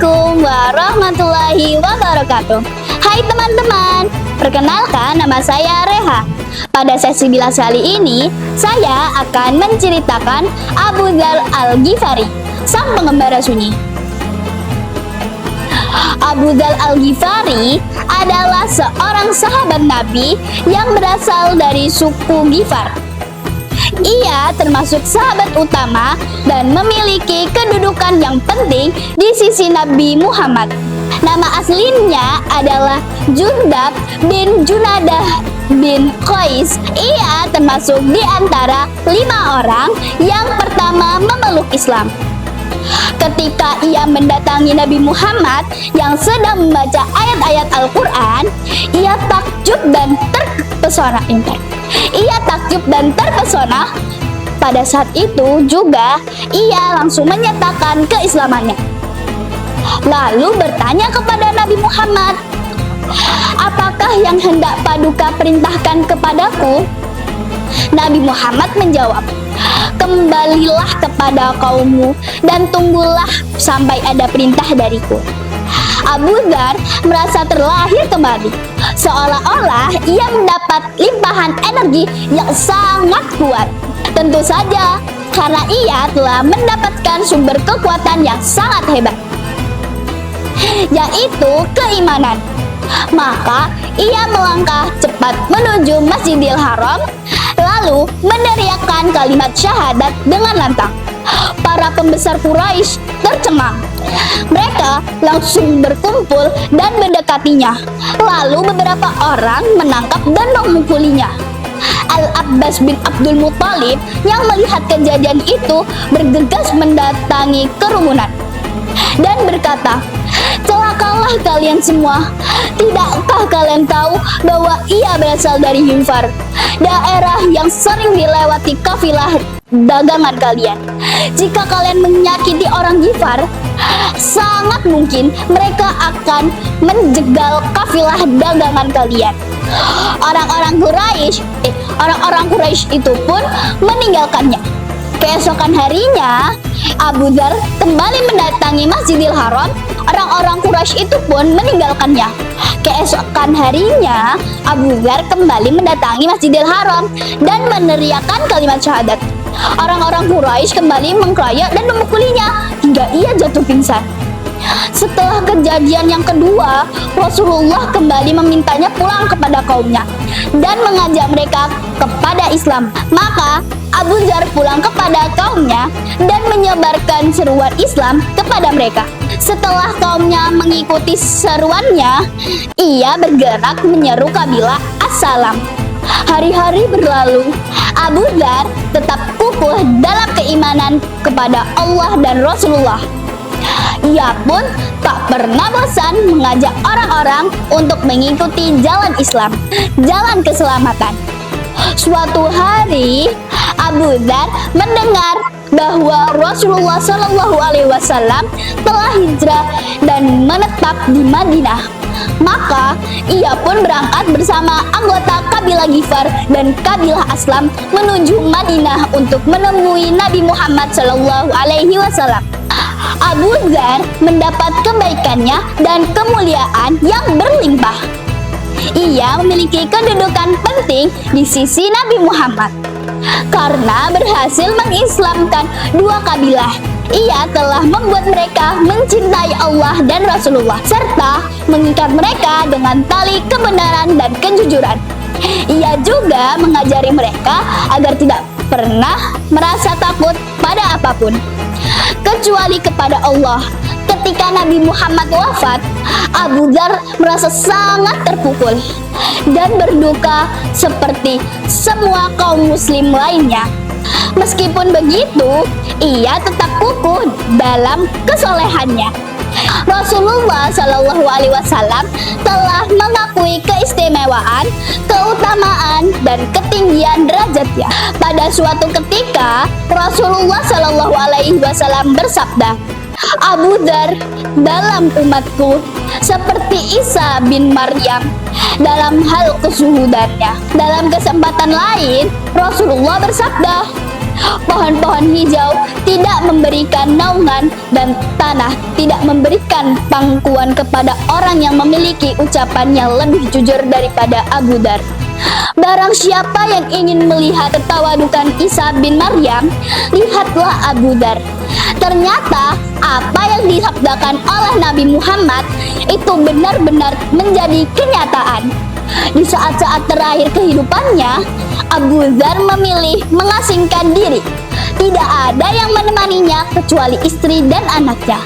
Assalamualaikum warahmatullahi wabarakatuh. Hai teman-teman, perkenalkan nama saya Reha. Pada sesi bilas kali ini, saya akan menceritakan Abu Dzar Al-Ghifari, sang pengembara sunyi. Abu Dzar Al-Ghifari adalah seorang sahabat Nabi yang berasal dari suku Ghifar. Ia termasuk sahabat utama dan memiliki kedudukan yang penting di sisi Nabi Muhammad. Nama aslinya adalah Jundab bin Junadah bin Qais. Ia termasuk di antara 5 orang yang pertama memeluk Islam. Ketika ia mendatangi Nabi Muhammad yang sedang membaca ayat-ayat Al-Quran, ia takjub dan terpesona. Pada saat itu juga ia langsung menyatakan keislamannya. Lalu bertanya kepada Nabi Muhammad, "Apakah yang hendak Paduka perintahkan kepadaku?" Nabi Muhammad menjawab, "Kembalilah kepada kaummu dan tunggulah sampai ada perintah dariku." Abu Dzar merasa terlahir kembali, seolah-olah ia mendapat limpahan energi yang sangat kuat. Tentu saja, karena ia telah mendapatkan sumber kekuatan yang sangat hebat, yaitu keimanan. Maka ia melangkah cepat menuju Masjidil Haram, lalu meneriakkan kalimat syahadat dengan lantang. Para pembesar Quraisy tercengang. Mereka langsung berkumpul dan mendekatinya. Lalu beberapa orang menangkap dan memukulinya. Al-Abbas bin Abdul Muthalib yang melihat kejadian itu bergegas mendatangi kerumunan dan berkata, "Celakalah kalian semua. Tidakkah kalian tahu bahwa ia berasal dari Ghifar, daerah yang sering dilewati kafilah dagangan kalian? Jika kalian menyakiti orang Ghifar, sangat mungkin mereka akan menjegal kafilah dagangan kalian." Orang-orang Quraisy itu pun meninggalkannya. Keesokan harinya, Abu Dzar kembali mendatangi Masjidil Haram. Orang-orang Quraisy itu pun meninggalkannya. Keesokan harinya, Abu Dzar kembali mendatangi Masjidil Haram dan meneriakkan kalimat syahadat. Orang-orang Quraisy kembali mengkeroyok dan memukulinya hingga ia jatuh pingsan. Setelah kejadian yang kedua, Rasulullah kembali memintanya pulang kepada kaumnya dan mengajak mereka kepada Islam. Maka Abu Dzar pulang kepada kaumnya dan menyebarkan seruan Islam kepada mereka. Setelah kaumnya mengikuti seruannya, ia bergerak menyeru kabilah As-Salam. Hari-hari berlalu, Abu Dzar tetap kukuh dalam keimanan kepada Allah dan Rasulullah. Ia pun tak pernah bosan mengajak orang-orang untuk mengikuti jalan Islam, jalan keselamatan. Suatu hari, Abu Dzar mendengar bahwa Rasulullah SAW telah hijrah dan menetap di Madinah. Maka ia pun berangkat bersama anggota kabilah Ghifar dan kabilah Aslam menuju Madinah untuk menemui Nabi Muhammad SAW. Abu Dzar mendapat kebaikannya dan kemuliaan yang berlimpah. Ia memiliki kedudukan penting di sisi Nabi Muhammad karena berhasil mengislamkan 2 kabilah. Ia telah membuat mereka mencintai Allah dan Rasulullah serta mengikat mereka dengan tali kebenaran dan kejujuran. Ia juga mengajari mereka agar tidak pernah merasa takut pada apapun kecuali kepada Allah. Ketika Nabi Muhammad wafat, Abu Dzar merasa sangat terpukul dan berduka seperti semua kaum muslim lainnya. Meskipun begitu, ia tetap kukuh dalam kesolehannya. Rasulullah SAW telah mengakui keistimewaan, keutamaan, dan ketinggian derajatnya. Pada suatu ketika, Rasulullah SAW bersabda, "Abu Dzar dalam umatku seperti Isa bin Maryam dalam hal kesuhudannya." Dalam kesempatan lain, Rasulullah bersabda, Pohon-pohon hijau tidak memberikan naungan dan tanah tidak memberikan pangkuan kepada orang yang memiliki ucapan yang lebih jujur daripada Abu Dzar. Barang siapa yang ingin melihat ketawadukan Isa bin Maryam, lihatlah Abu Dzar. Ternyata apa yang disabdakan oleh Nabi Muhammad itu benar-benar menjadi kenyataan. Di saat-saat terakhir kehidupannya, Abu Dzar memilih mengasingkan diri. Tidak ada yang menemaninya kecuali istri dan anaknya.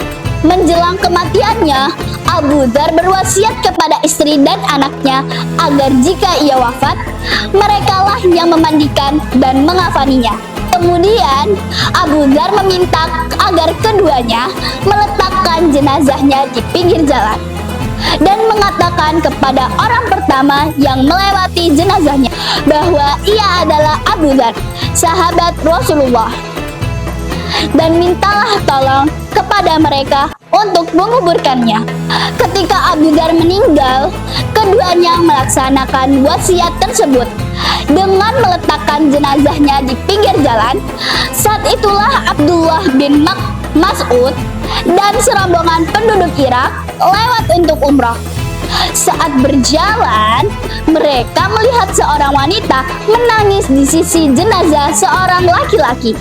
Menjelang kematiannya, Abu Dzar berwasiat kepada istri dan anaknya agar jika ia wafat, merekalah yang memandikan dan mengafaninya. Kemudian, Abu Dzar meminta agar keduanya meletakkan jenazahnya di pinggir jalan dan mengatakan kepada orang pertama yang melewati jenazahnya bahwa ia adalah Abu Dzar, sahabat Rasulullah, dan mintalah tolong kepada mereka untuk menguburkannya. Ketika Abu Dzar meninggal, keduanya melaksanakan wasiat tersebut dengan meletakkan jenazahnya di pinggir jalan. Saat itulah Abdullah bin Mas'ud dan serombongan penduduk Irak lewat untuk umrah. Saat berjalan, mereka melihat seorang wanita menangis di sisi jenazah seorang laki-laki.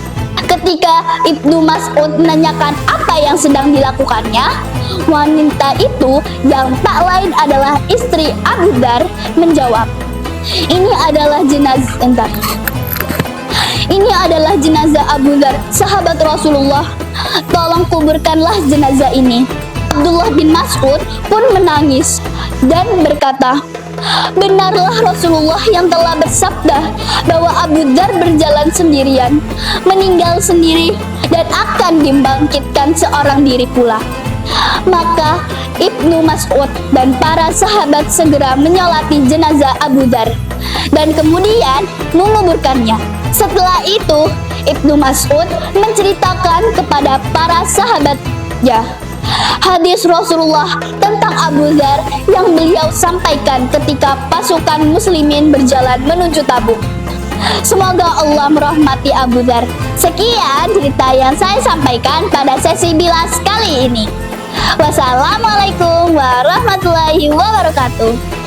Ketika Ibnu Mas'ud menanyakan apa yang sedang dilakukannya, wanita itu yang tak lain adalah istri Abu Dzar menjawab, Ini adalah jenazah Abu Dzar, sahabat Rasulullah. Tolong kuburkanlah jenazah ini. Abdullah bin Mas'ud pun menangis dan berkata, Benarlah Rasulullah yang telah bersabda bahwa Abu Dzar berjalan sendirian, meninggal sendiri, dan akan dibangkitkan seorang diri pula. Maka Ibnu Mas'ud dan para sahabat segera menyolati jenazah Abu Dzar dan kemudian menguburkannya. Setelah itu, Ibnu Mas'ud menceritakan kepada para sahabatnya hadis Rasulullah tentang Abu Dzar yang beliau sampaikan ketika pasukan muslimin berjalan menuju Tabuk. Semoga Allah merahmati Abu Dzar. Sekian cerita yang saya sampaikan pada sesi bilas kali ini. Wassalamualaikum warahmatullahi wabarakatuh.